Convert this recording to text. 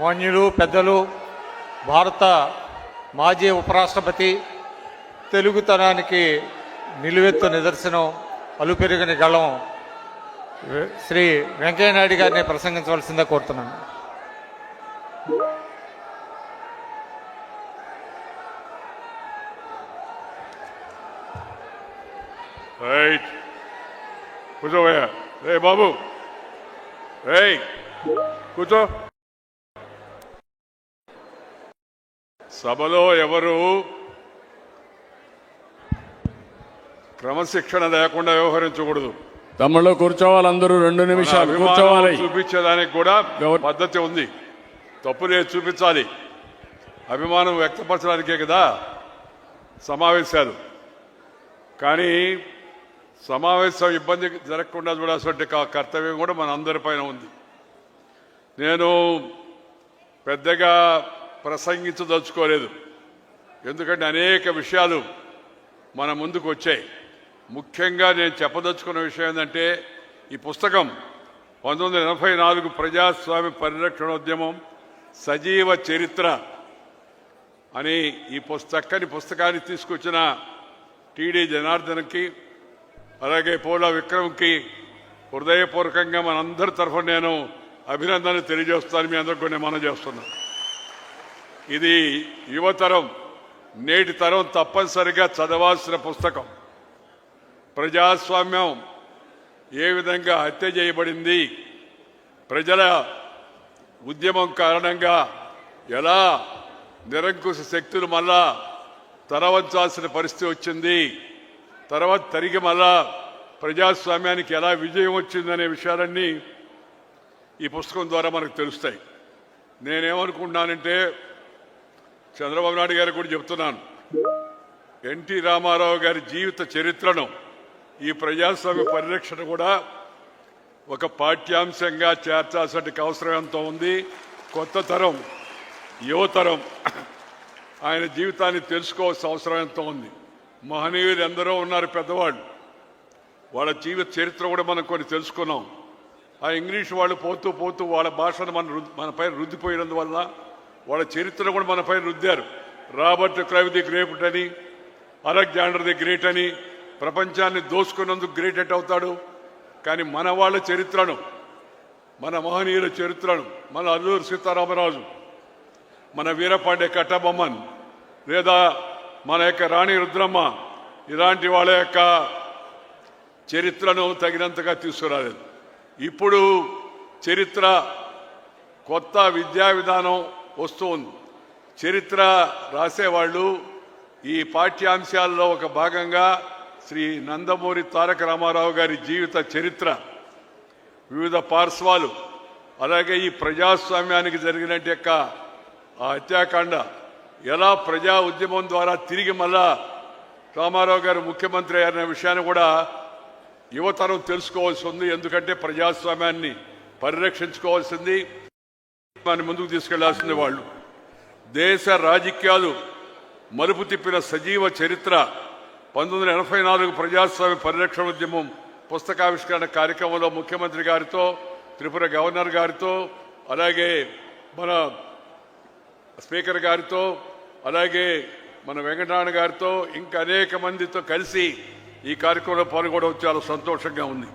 మాన్యులు పెద్దలు, భారత మాజీ ఉపరాష్ట్రపతి, తెలుగుతనానికి నిలువెత్తు నిదర్శనం, అలుపెరుగని గళం శ్రీ వెంకయ్యనాయుడు గారిని ప్రసంగించవలసిందే కోరుతున్నాను. కూర్చోవయ్యా. రే బాబు, రే కూర్చో. సభలో ఎవరు క్రమశిక్షణ లేకుండా వ్యవహరించకూడదు. తమ్ముళ్ళు కూర్చోవాలి, అందరూ 2 నిమిషాలు కూర్చోవాలి. చూపించేదానికి కూడా పద్ధతి ఉంది. తప్పు లేదు, చూపించాలి. అభిమానం వ్యక్తపరచడానికే కదా సమావేశాలు. కానీ సమావేశం ఇబ్బంది జరగకుండా చూడాల్సిన కర్తవ్యం కూడా మన అందరిపైన ఉంది. నేను పెద్దగా ప్రసంగించదలుచుకోలేదు, ఎందుకంటే అనేక విషయాలు మన ముందుకు వచ్చాయి. ముఖ్యంగా నేను చెప్పదలుచుకున్న విషయం ఏంటంటే, ఈ పుస్తకం 1984 ప్రజాస్వామ్య పరిరక్షణోద్యమం సజీవ చరిత్ర అని ఈ చక్కని పుస్తకాన్ని తీసుకొచ్చిన టీడీ జనార్దన్కి, అలాగే పోలా విక్రమ్కి హృదయపూర్వకంగా మనందరి తరఫున నేను అభినందనలు తెలియజేస్తాను. మీ అందరికీ నేను మనం చేస్తున్నాను. ఇది యువతరం, నేటి తరం తప్పనిసరిగా చదవాల్సిన పుస్తకం. ప్రజాస్వామ్యం ఏ విధంగా హత్య చేయబడింది, ప్రజల ఉద్యమం కారణంగా ఎలా నిరంకుశ శక్తులు మళ్ళా తరవంచాల్సిన పరిస్థితి వచ్చింది, తర్వాత తిరిగి మళ్ళా ప్రజాస్వామ్యానికి ఎలా విజయం వచ్చిందనే విషయాలన్నీ ఈ పుస్తకం ద్వారా మనకు తెలుస్తాయి. నేనేమనుకుంటున్నానంటే, చంద్రబాబు నాయుడు గారికి కూడా చెప్తున్నాను, ఎన్టీ రామారావు గారి జీవిత చరిత్రను ఈ ప్రజాస్వామ్య పరిరక్షణ కూడా ఒక పాఠ్యాంశంగా చేర్చాల్సిన అవసరం ఎంతో ఉంది. కొత్త తరం, యువతరం ఆయన జీవితాన్ని తెలుసుకోవాల్సిన అవసరం ఎంతో ఉంది. మహనీయులు ఎందరో ఉన్నారు పెద్దవాళ్ళు, వాళ్ళ జీవిత చరిత్ర కూడా మనం కొన్ని తెలుసుకున్నాం. ఆ ఇంగ్లీష్ వాళ్ళు పోతూ పోతూ వాళ్ళ భాషను మనపై రుద్దిపోయినందువల్ల వాళ్ళ చరిత్రను కూడా మనపై రుద్దారు. రాబర్ట్ క్లైవ్ ది గ్రేట్ అని, అలెగ్జాండర్ ది గ్రేట్ అని, ప్రపంచాన్ని దోసుకున్నందుకు గ్రేట్ ఎట్ అవుతాడు. కానీ మన వాళ్ళ చరిత్రను, మన మహనీయుల చరిత్రను, మన అల్లూరి సీతారామరాజు, మన వీరపాండే కట్టబొమ్మన్, లేదా మన యొక్క రాణి రుద్రమ్మ, ఇలాంటి వాళ్ళ యొక్క చరిత్రను తగినంతగా తీసుకురాలేదు. ఇప్పుడు చరిత్ర కొత్త విద్యా విధానం వస్తూ ఉంది. చరిత్ర రాసేవాళ్ళు ఈ పాఠ్యాంశాల్లో ఒక భాగంగా శ్రీ నందమూరి తారక రామారావు గారి జీవిత చరిత్ర, వివిధ పార్శ్వాలు, అలాగే ఈ ప్రజాస్వామ్యానికి జరిగినట్టు యొక్క ఆ హత్యాకాండ, ఎలా ప్రజా ఉద్యమం ద్వారా తిరిగి మళ్ళా రామారావు గారు ముఖ్యమంత్రి అనే విషయాన్ని కూడా యువతరం తెలుసుకోవాల్సి ఉంది. ఎందుకంటే ప్రజాస్వామ్యాన్ని పరిరక్షించుకోవాల్సింది, దాన్ని ముందుకు తీసుకెళ్లాల్సింది వాళ్ళు. దేశ రాజకీయాలు మలుపు తిప్పిన సజీవ చరిత్ర 1984 ప్రజాస్వామ్య పరిరక్షణ ఉద్యమం పుస్తకావిష్కరణ కార్యక్రమంలో ముఖ్యమంత్రి గారితో, త్రిపుర గవర్నర్ గారితో, అలాగే మన స్పీకర్ గారితో, అలాగే మన వెంకటనారాయణ గారితో, ఇంకా అనేక మందితో కలిసి ఈ కార్యక్రమంలో పాల్గొనడం చాలా సంతోషంగా ఉంది.